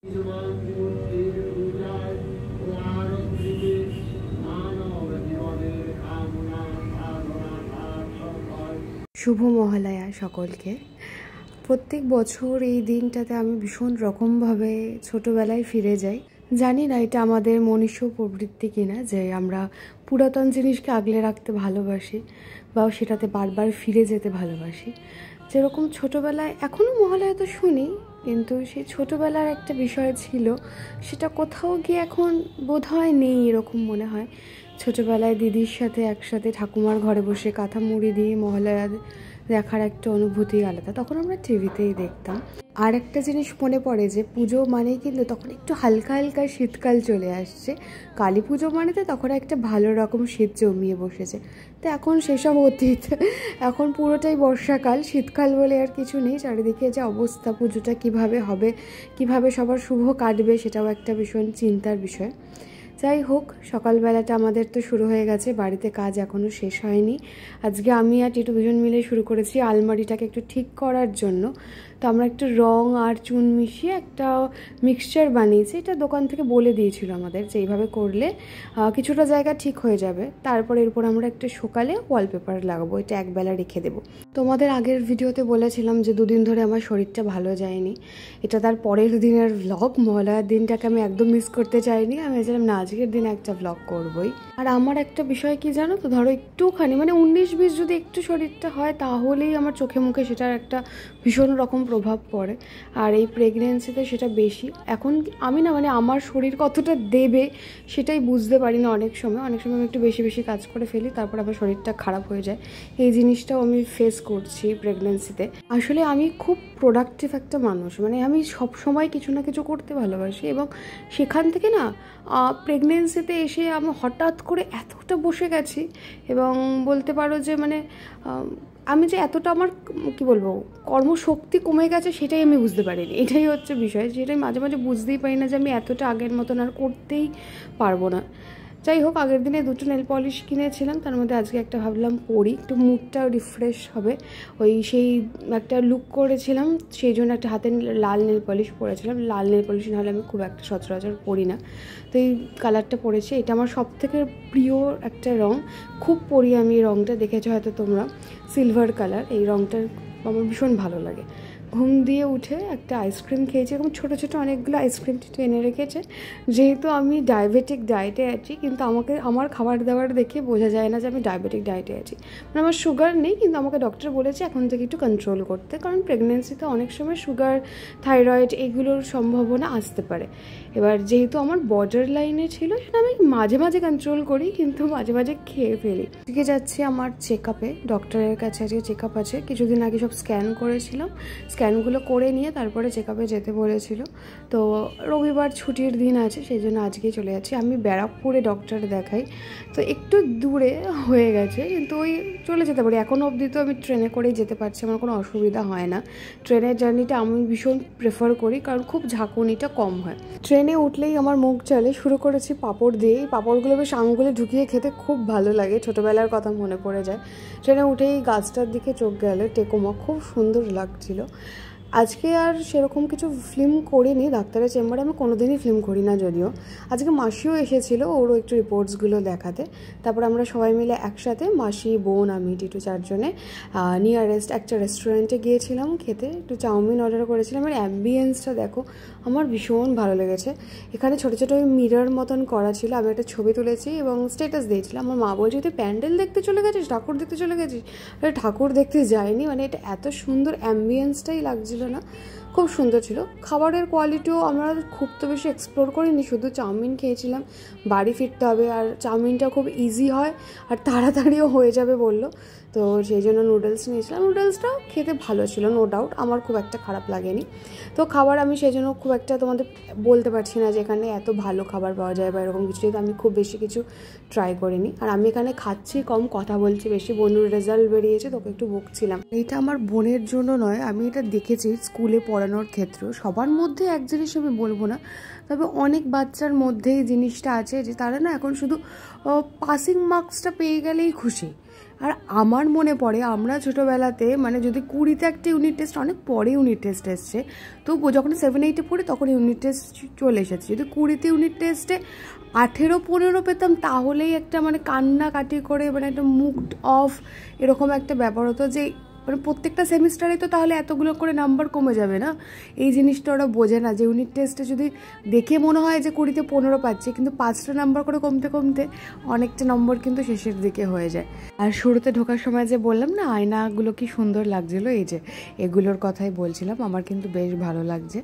শুভ মহালয়া সকলকে। প্রত্যেক বছর এই দিনটাতে আমি ভীষণ রকমভাবে ছোটবেলায় ফিরে যাই। জানি না এটা আমাদের মনুষ্য প্রবৃত্তি কিনা, যে আমরা পুরাতন জিনিসকে আগলে রাখতে ভালোবাসি বা সেটাতে বারবার ফিরে যেতে ভালোবাসি। যেরকম ছোটোবেলায় এখনও মহালয়া তো শুনি, কিন্তু সেই ছোটোবেলার একটা বিষয় ছিল, সেটা কোথাও গিয়ে এখন বোধহয় নেই এরকম মনে হয়। ছোটোবেলায় দিদির সাথে একসাথে ঠাকুমার ঘরে বসে কাঁথা মুড়ি দিয়ে মহালয়া দেখার একটা অনুভূতি আলাদা, তখন আমরা টিভিতেই দেখতাম। আর একটা জিনিস মনে পড়ে যে পুজো মানেই কিন্তু তখন একটু হালকা হালকা শীতকাল চলে আসছে। কালী পুজো মানেতে তখন একটা ভালো রকম শীত জমিয়ে বসেছে। তো এখন সেসব অতীত, এখন পুরোটাই বর্ষাকাল, শীতকাল বলে আর কিছু নেই। চারিদিকে যে অবস্থা, পুজোটা কিভাবে হবে, কিভাবে সবার শুভ কাটবে, সেটাও একটা ভীষণ চিন্তার বিষয়। যাই হোক, সকালবেলাটা আমাদের তো শুরু হয়ে গেছে, বাড়িতে কাজ এখনও শেষ হয়নি। আজকে আমি আর টিটু দুজন মিলে শুরু করেছি আলমারিটাকে একটু ঠিক করার জন্য। তো আমরা একটু রং আর চুন মিশিয়ে একটা মিক্সচার বানিয়েছি। এটা দোকান থেকে বলে দিয়েছিল আমাদের যে এইভাবে করলে কিছুটা জায়গা ঠিক হয়ে যাবে। তারপরে এরপর আমরা একটা সকালে ওয়ালপেপার লাগাবো, এটা একবেলা রেখে দেবো। তোমাদের আগের ভিডিওতে বলেছিলাম যে দুদিন ধরে আমার শরীরটা ভালো যায়নি। এটা তার পরের দিনের ভ্লগ। মহালয়ার দিনটাকে আমি একদম মিস করতে চাইনি। আমি ভেবেছিলাম না, আজকের দিনে একটা ভ্লগ করবই। আর আমার একটা বিষয় কি জানো তো, ধরো একটুখানি 19-20 যদি একটু শরীরটা হয়, তাহলেই আমার চোখে মুখে সেটার একটা ভীষণ রকম প্রভাব পড়ে। আর এই প্রেগনেন্সিতে সেটা বেশি। এখন আমি না আমার শরীর কতটা দেবে সেটাই বুঝতে পারি না। অনেক সময় আমি একটু বেশি বেশি কাজ করে ফেলি, তারপর আমার শরীরটা খারাপ হয়ে যায়। এই জিনিসটাও আমি ফেস করছি প্রেগনেন্সিতে। আসলে আমি খুব প্রোডাক্টিভ একটা মানুষ, আমি সব সময় কিছু না কিছু করতে ভালোবাসি, এবং সেখান থেকে না প্রেগনেন্সিতে এসে আমি হঠাৎ করে এতটা বসে গেছি। এবং বলতে পারো যে আমি যে এতটা আমার কি বলবো কর্মশক্তি কমে গেছে, সেটাই আমি বুঝতে পারিনি। এটাই হচ্ছে বিষয়, যেটাই মাঝে মাঝে বুঝতেই পারি না যে আমি এতটা আগের মতন আর করতেই পারবো না। যাই হোক, আগের দিনে 2টো নেল পলিশ কিনেছিলাম, তার মধ্যে আজকে একটা ভাবলাম পরি, একটু মুডটাও রিফ্রেশ হবে। সেই একটা লুক করেছিলাম, সেই জন্য একটা হাতে লাল নেল পলিশ পরেছিলাম। লাল নেল পলিশ নাহলে আমি খুব একটা সচরাচর পরি না, তো এই কালারটা পরেছি। এটা আমার সবথেকে প্রিয় একটা রঙ, খুব পরি আমি এই রঙটা, দেখেছো হয়তো তোমরা, সিলভার কালার। এই রঙটা আমার ভীষণ ভালো লাগে। ঘুম দিয়ে উঠে একটা আইসক্রিম খেয়েছি, এবং ছোটো ছোটো অনেকগুলো আইসক্রিম এনে রেখেছে। যেহেতু আমি ডায়াবেটিক ডায়েটে আছি, কিন্তু আমার খাবার দাবার দেখে বোঝা যায় না যে আমি ডায়াবেটিক ডায়েটে আছি। আমার সুগার নেই, কিন্তু আমাকে ডক্টর বলেছে এখন থেকে একটু কন্ট্রোল করতে, কারণ প্রেগনেন্সিতে অনেক সময় সুগার, থাইরয়েড এগুলোর সম্ভাবনা আসতে পারে। এবার যেহেতু আমার বর্ডার লাইনে ছিল, সেটা আমি মাঝে মাঝে কন্ট্রোল করি, কিন্তু মাঝে মাঝে খেয়ে ফেলি। আজকে যাচ্ছি আমার চেক আপে, ডক্টরের কাছে আজকে চেক আপ আছে। কিছুদিন আগে সব স্ক্যান করেছিলাম, স্ক্যানগুলো করে নিয়ে তারপরে চেক আপে যেতে বলেছিল। তো রবিবার ছুটির দিন আছে, সেই জন্য আজকেই চলে যাচ্ছি। আমি ব্যারাকপুরে ডক্টর দেখাই, তো একটু দূরে হয়ে গেছে, কিন্তু চলে যেতে পারি। এখনও অবধি তো আমি ট্রেনে করেই যেতে পারছি, আমার কোনো অসুবিধা হয় না। ট্রেনের জার্নিটা আমি ভীষণ প্রেফার করি, কারণ খুব ঝাঁকুনিটা কম হয়। ট্রেনে উঠলেই আমার মুখ চলে। শুরু করেছি পাঁপড় দিয়ে। এই পাঁপড়গুলো বেশ আঙুলে ঢুকিয়ে খেতে খুব ভালো লাগে, ছোটোবেলার কথা মনে পড়ে যায়। ট্রেনে উঠেই গাছটার দিকে চোখ গেলে, টেকোমা খুব সুন্দর লাগছিল। আজকে আর সেরকম কিছু ফিল্ম করিনি ডাক্তারের চেম্বারে, আমি কোনোদিনই ফিল্ম করি না যদিও। আজকে মাসিও এসেছিলো, ওরও একটু রিপোর্টসগুলো দেখাতে। তারপর আমরা সবাই মিলে একসাথে, মাসি, বোন, আমি, টিটু, 4 জনে নিয়ারেস্ট একটা রেস্টুরেন্টে গিয়েছিলাম খেতে। একটু চাউমিন অর্ডার করেছিলাম। আর অ্যাম্বিয়েন্সটা দেখো, আমার ভীষণ ভালো লেগেছে। এখানে ছোটো ছোটো মিরর মতন করা ছিল, আমি একটা ছবি তুলেছি এবং স্ট্যাটাস দিয়েছিলাম। আমার মা বলছে তুই প্যান্ডেল দেখতে চলে গেছিস, ঠাকুর দেখতে চলে গেছিস? ঠাকুর দেখতে যাইনি, এটা এত সুন্দর অ্যাম্বিয়েন্সটাই লাগছিল না, খুব সুন্দর ছিল। খাবারের কোয়ালিটিও আমরা খুব তো বেশি এক্সপ্লোর করিনি, শুধু চাউমিন খেয়েছিলাম। বাড়ি ফিরতে হবে, আর চাউমিনটা খুব ইজি হয় আর তাড়াতাড়িও হয়ে যাবে বললো, তো সেই জন্য নুডলস নিয়েছিলাম। নুডলসটাও খেতে ভালো ছিল, নো ডাউট, আমার খুব একটা খারাপ লাগেনি। তো খাবার আমি সেই জন্য খুব একটা তোমাদের বলতে পারছি না যে এখানে এত ভালো খাবার পাওয়া যায় বা এরকম কিছু, যেহেতু আমি খুব বেশি কিছু ট্রাই করিনি। আর আমি এখানে খাচ্ছি কম, কথা বলছি বেশি। বন্ধুর রেজাল্ট বেরিয়েছে, তোকে একটু বকছিলাম। এটা আমার বোনের জন্য নয়, আমি এটা দেখেছি স্কুলে পড়ানোর ক্ষেত্রে। সবার মধ্যে এক জিনিস আমি বলবো না, তবে অনেক বাচ্চার মধ্যেই জিনিসটা আছে যে তারা না এখন শুধু পাসিং মার্কসটা পেয়ে গেলেই খুশি। আর আমার মনে পড়ে আমরা ছোটোবেলাতে মানে যদি 20-তে একটা ইউনিট টেস্ট, অনেক পরে ইউনিট টেস্ট এসছে, তো যখন 7-8-এ পড়ি তখন ইউনিট টেস্ট চলে এসেছে। যদি 20-তে ইউনিট টেস্টে 18-15 পেতাম তাহলেই একটা মানে কান্নাকাটি করে মানে একটা মুড অফ এরকম একটা ব্যাপার হতো যে মানে প্রত্যেকটা সেমিস্টারে তো তাহলে এতগুলো করে নাম্বার কমে যাবে না। এই জিনিসটা ওরা বোঝে না যে ইউনিট টেস্টে যদি দেখে মনে হয় যে 20-তে 15 পাচ্ছে, কিন্তু 5টা নাম্বার করে কমতে কমতে অনেকটা নম্বর কিন্তু শেষের দিকে হয়ে যায়। আর শুরুতে ঢোকার সময় যে বললাম না আয়নাগুলো কি সুন্দর লাগছিলো, এই যে এগুলোর কথাই বলছিলাম, আমার কিন্তু বেশ ভালো লাগছে।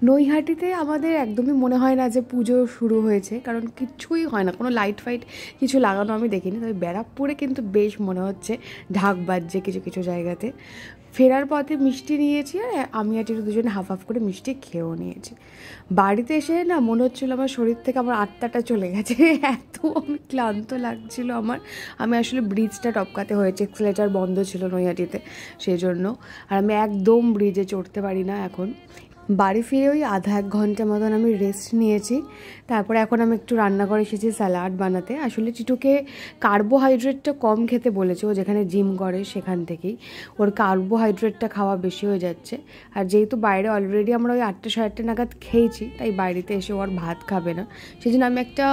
নৈহাটিতে আমাদের একদমই মনে হয় না যে পুজো শুরু হয়েছে, কারণ কিছুই হয় না, কোনো লাইট ফাইট কিছু লাগানো আমি দেখিনি। তবে ব্যারাকপুরে কিন্তু বেশ মনে হচ্ছে ঢাক বাজছে কিছু কিছু জায়গাতে। ফেরার পথে মিষ্টি নিয়েছি আর আমি আর টিটু দুজনে হাফ হাফ করে মিষ্টি খেয়েও নিয়েছি। বাড়িতে এসে না মনে হচ্ছিলো আমার শরীর থেকে আমার আত্মাটা চলে গেছে, এত আমি ক্লান্ত লাগছিল আমার। আমি আসলে ব্রিজটা টপকাতে হয়েছে, এক্সেলেটার বন্ধ ছিল নৈহাটিতে সেই জন্য, আর আমি একদম ব্রিজে চড়তে পারি না এখন। বাড়ি ফিরে ওই আধা 1 ঘন্টা মতন আমি রেস্ট নিয়েছি। তারপরে এখন আমি একটু রান্না করে এসেছি স্যালাড বানাতে। আসলে টিটুকে কার্বোহাইড্রেটটা কম খেতে বলেছে, ও যেখানে জিম করে সেখান থেকেই ওর কার্বোহাইড্রেটটা খাওয়া বেশি হয়ে যাচ্ছে। আর যেহেতু বাইরে অলরেডি আমরা ওই 8টা 8:30 নাগাদ খেয়েছি, তাই বাড়িতে এসে ও আর ভাত খাবে না। সেই জন্য আমি একটা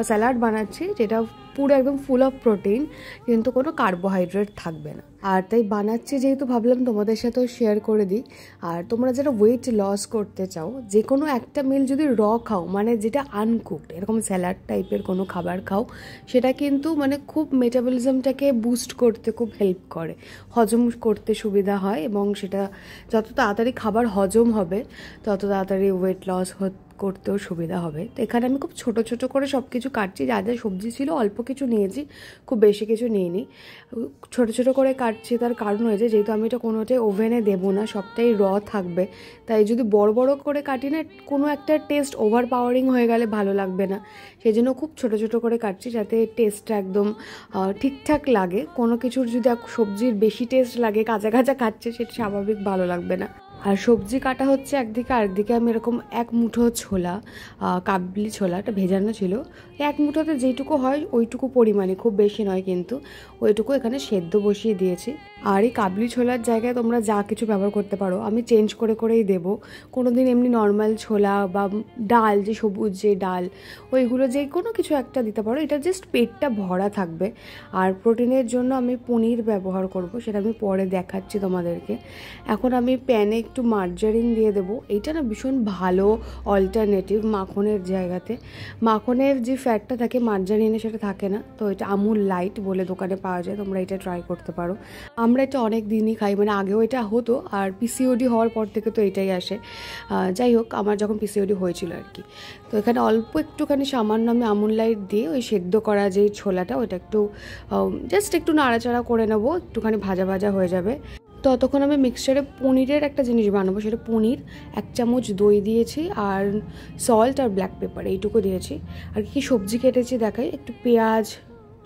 স্যালাড বানাচ্ছি যেটা পুরো একদম ফুল অফ প্রোটিন, কিন্তু কোনো কার্বোহাইড্রেট থাকবে না। আর তাই বানাচ্ছি যেহেতু ভাবলাম তোমাদের সাথেও শেয়ার করে দিই। আর তোমরা যারা ওয়েট লস করতে চাও, যে কোনো একটা মিল যদি খাও, মানে যেটা আনকুকড, এরকম স্যালাড টাইপের কোনো খাবার খাও, সেটা কিন্তু মানে খুব মেটাবলিজমটাকে বুস্ট করতে খুব হেল্প করে, হজম করতে সুবিধা হয়, এবং সেটা যত তাড়াতাড়ি খাবার হজম হবে তত তাড়াতাড়ি ওয়েট লস করতেও সুবিধা হবে। তো এখানে আমি খুব ছোট ছোট করে সব কিছু কাটছি, যা যা সবজি ছিল অল্প কিছু নিয়েছি, খুব বেশি কিছু নিইনি, ছোট ছোট করে কাটছি। তার কারণ হয়েছে যেহেতু আমি এটা কোনোটাই ওভেনে দেবো না, সবটাই থাকবে, তাই যদি বড় বড় করে কাটি না, কোনো একটা টেস্ট ওভার পাওয়ারিং হয়ে গেলে ভালো লাগবে না, সেই জন্য খুব ছোট ছোট করে কাটছি যাতে টেস্টটা একদম ঠিকঠাক লাগে। কোনো কিছুর যদি সবজির বেশি টেস্ট লাগে, কাঁচা কাঁচা খাচ্ছে, সেটা স্বাভাবিক ভালো লাগবে না। আর সবজি কাটা হচ্ছে একদিকে, আরেকদিকে আমি এরকম 1 মুঠো ছোলা, কাবলি ছোলাটা ভেজানো ছিল, 1 মুঠোতে যেইটুকু হয় ওইটুকু পরিমাণে, খুব বেশি নয় কিন্তু, ওইটুকু এখানে সেদ্ধ বসিয়ে দিয়েছি। আর এই কাবলি ছোলার জায়গায় তোমরা যা কিছু ব্যবহার করতে পারো, আমি চেঞ্জ করে করেই দেবো। কোনো দিন এমনি নর্মাল ছোলা বা ডাল, যে সবুজ যে ডাল, ওইগুলো যে কোনো কিছু একটা দিতে পারো, এটা জাস্ট পেটটা ভরা থাকবে। আর প্রোটিনের জন্য আমি পনির ব্যবহার করব, সেটা আমি পরে দেখাচ্ছি তোমাদেরকে। এখন আমি প্যানে একটু মার্জারিন দিয়ে দেবো। এইটা না ভীষণ ভালো অল্টারনেটিভ মাখনের জায়গাতে। মাখনের যে ফ্যাটটা থাকে মার্জারিনে সেটা থাকে না, তো এটা আমুল লাইট বলে দোকানে পাওয়া যায়, তোমরা এটা ট্রাই করতে পারো। আমরা এটা অনেক দিনই খাই, মানে আগেও এটা হতো, আর পিসিওডি হওয়ার পর থেকে তো এটাই আসে। যাই হোক, আমার যখন পিসিওডি হয়েছিল আর কি, তো এখানে অল্প একটুখানি সামান্য আমি আমুল লাইট দিয়ে ওই সেদ্ধ করা যে ছোলাটা, ওইটা একটু জাস্ট একটু নাড়াচাড়া করে নেবো, একটুখানি ভাজা ভাজা হয়ে যাবে। ততক্ষণ আমি মিক্সচারে পনিরের একটা জিনিস বানাবো, সেটা পনির, 1 চামচ দই দিয়েছি, আর সল্ট আর ব্ল্যাক পেপার এইটুকু দিয়েছি। আর কি সবজি কেটেছি দেখাই, একটু পেঁয়াজ,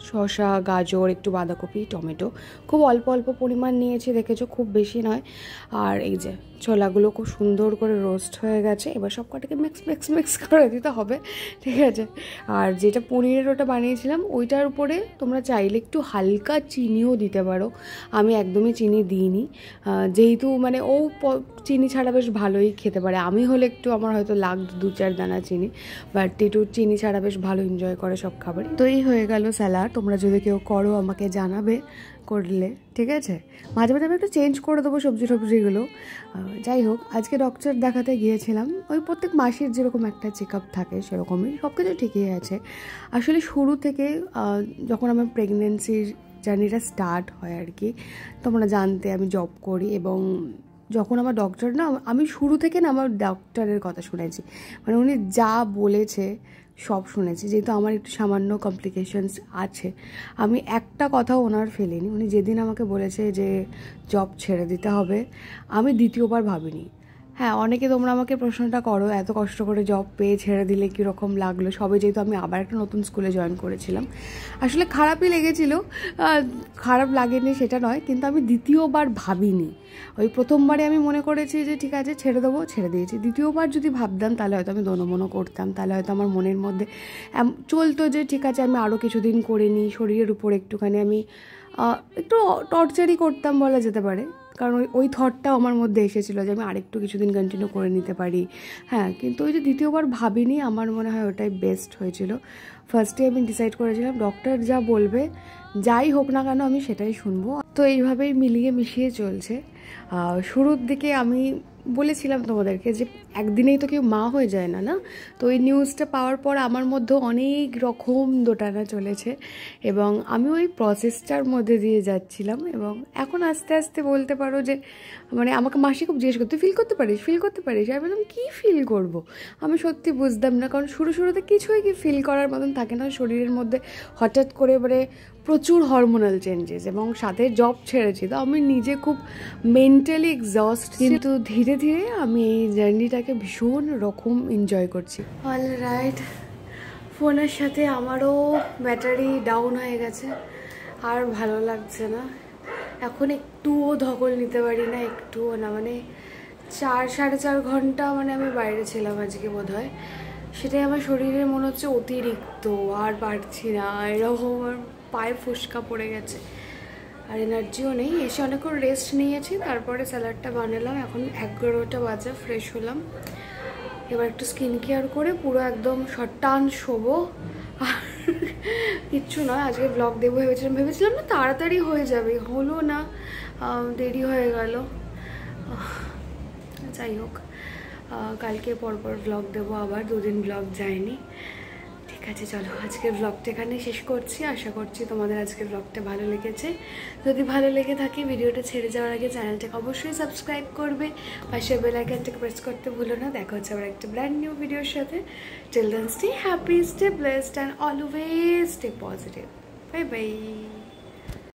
শসা, গাজর, একটু বাঁধাকপি, টমেটো, খুব অল্প অল্প পরিমাণ নিয়েছি, দেখেছো, খুব বেশি নয়। আর এই যে ছোলাগুলো খুব সুন্দর করে রোস্ট হয়ে গেছে, এবার সব কটাকে মিক্স করে দিতে হবে, ঠিক আছে। আর যেটা পনিরের ওটা বানিয়েছিলাম, ওইটার উপরে তোমরা চাইলে একটু হালকা চিনিও দিতে পারো, আমি একদমই চিনি দিইনি, যেহেতু মানে ও চিনি ছাড়া বেশ ভালোই খেতে পারে। আমি হলে একটু আমার হয়তো লাগতো 2-4 দানা চিনি, বাট টিটু চিনি ছাড়া বেশ ভালো এনজয় করে সব খাবার। তো এই হয়ে গেল স্যালাড। তোমরা যদি কেউ করো আমাকে জানাবে করলে, ঠিক আছে। মাঝে মাঝে আমি একটু চেঞ্জ করে দেবো সবজিগুলো। যাই হোক, আজকে ডক্টর দেখাতে গিয়েছিলাম, ওই প্রত্যেক মাসের যেরকম একটা চেক আপ থাকে সেরকমই, সব কিছু ঠিকই আছে। আসলে শুরু থেকে যখন আমার প্রেগনেন্সির জার্নিটা স্টার্ট হয় আর কি, তোমরা জানতে আমি জব করি, এবং যখন আমার ডক্টর না, আমি শুরু থেকে না আমার ডক্টরের কথা শুনেছি, মানে উনি যা বলেছে সব শুনেছি। যেহেতু আমার একটু সামান্য কমপ্লিকেশনস আছে, আমি একটা কথাও ওনার ফেলিনি। উনি যেদিন আমাকে বলেছে যে জব ছেড়ে দিতে হবে, আমি দ্বিতীয়বার ভাবিনি। হ্যাঁ, অনেকে তোমরা আমাকে প্রশ্নটা করো, এত কষ্ট করে জব পেয়ে ছেড়ে দিলে কীরকম লাগলো, সবে যেহেতু আমি আবার একটা নতুন স্কুলে জয়েন করেছিলাম। আসলে খারাপই লেগেছিল, খারাপ লাগেনি সেটা নয়, কিন্তু আমি দ্বিতীয়বার ভাবিনি। ওই প্রথমবারে আমি মনে করেছি যে ঠিক আছে ছেড়ে দেবো, ছেড়ে দিয়েছি। দ্বিতীয়বার যদি ভাবতাম তাহলে হয়তো আমি দোনোমনো করতাম, তাহলে হয়তো আমার মনের মধ্যে চলতো যে ঠিক আছে আমি আরও কিছুদিন করে নিই, শরীরের উপর একটুখানি আমি একটু টর্চারই করতাম বলা যেতে পারে, কারণ ওই থটটাও আমার মধ্যে এসেছিলো যে আমি আরেকটু কিছুদিন কন্টিনিউ করে নিতে পারি। হ্যাঁ, কিন্তু ওই যে দ্বিতীয়বার ভাবিনি, আমার মনে হয় ওটাই বেস্ট হয়েছিল। ফার্স্টে আমি ডিসাইড করেছিলাম ডক্টর যা বলবে যাই হোক না কেন আমি সেটাই শুনবো। তো এইভাবেই মিলিয়ে মিশিয়ে চলছে। শুরুর দিকে আমি বলেছিলাম তোমাদেরকে যে একদিনেই তো কেউ মা হয়ে যায় না, না? তো এই নিউজটা পাওয়ার পর আমার মধ্যে অনেক রকম দোটানা চলেছে এবং আমি ওই প্রসেসটার মধ্যে দিয়ে যাচ্ছিলাম। এবং এখন আস্তে আস্তে বলতে পারো যে মানে আমাকে মাসি খুব জিজ্ঞেস করতে, ফিল করতে পারিস, ফিল করতে পারিস? আমি বললাম কী ফিল করব? আমি সত্যি বুঝতাম না, কারণ শুরুতে কিছুই কি ফিল করার মতন থাকে না শরীরের মধ্যে। হঠাৎ করে মানে প্রচুর হরমোনাল চেঞ্জেস এবং সাথে জব ছেড়েছি, তো আমি নিজে খুব মেন্টালি এক্সস্ট, কিন্তু ধীরে ধীরে আমি এই জার্নিটাকে ভীষণ রকম এনজয় করছি। অলরাইট, ফোনের সাথে আমারও ব্যাটারি ডাউন হয়ে গেছে, আর ভালো লাগছে না। এখন একটুও ধকল নিতে পারি না, একটুও না। মানে 4-4.5 ঘন্টা মানে আমি বাইরে ছিলাম আজকে বোধ হয়, সেটাই আমার শরীরের মনে হচ্ছে অতিরিক্ত, আর পারছি না এরকম। আর পায়ে ফুসকা পড়ে গেছে, আর এনার্জিও নেই। এসে অনেকক্ষণ রেস্ট নিয়েছি, তারপরে স্যালাডটা বানালাম। এখন 11টা বাজে, ফ্রেশ হলাম। এবার একটু স্কিন কেয়ার করে পুরো একদম শটান শোবো। আর কিচ্ছু নয়, আজকে ব্লগ দেবো ভেবেছিলাম না তাড়াতাড়ি হয়ে যাবে, হলো না, দেরি হয়ে গেল। যাই হোক, কালকে পরপর ব্লগ দেবো, আবার 2 দিন ব্লগ যায়নি। ঠিক আছে, চলো আজকের ব্লগটা এখানে শেষ করছি। আশা করছি তোমাদের আজকের ব্লগটা ভালো লেগেছে। যদি ভালো লেগে থাকে ভিডিওটা ছেড়ে যাওয়ার আগে চ্যানেলটাকে অবশ্যই সাবস্ক্রাইব করবে, পাশে বেল আইকনটাকে প্রেস করতে ভুলো না। দেখা হচ্ছে আবার একটা ব্র্যান্ড নিউ ভিডিওর সাথে। Till then stay happy, stay blessed and always stay positive. Bye by.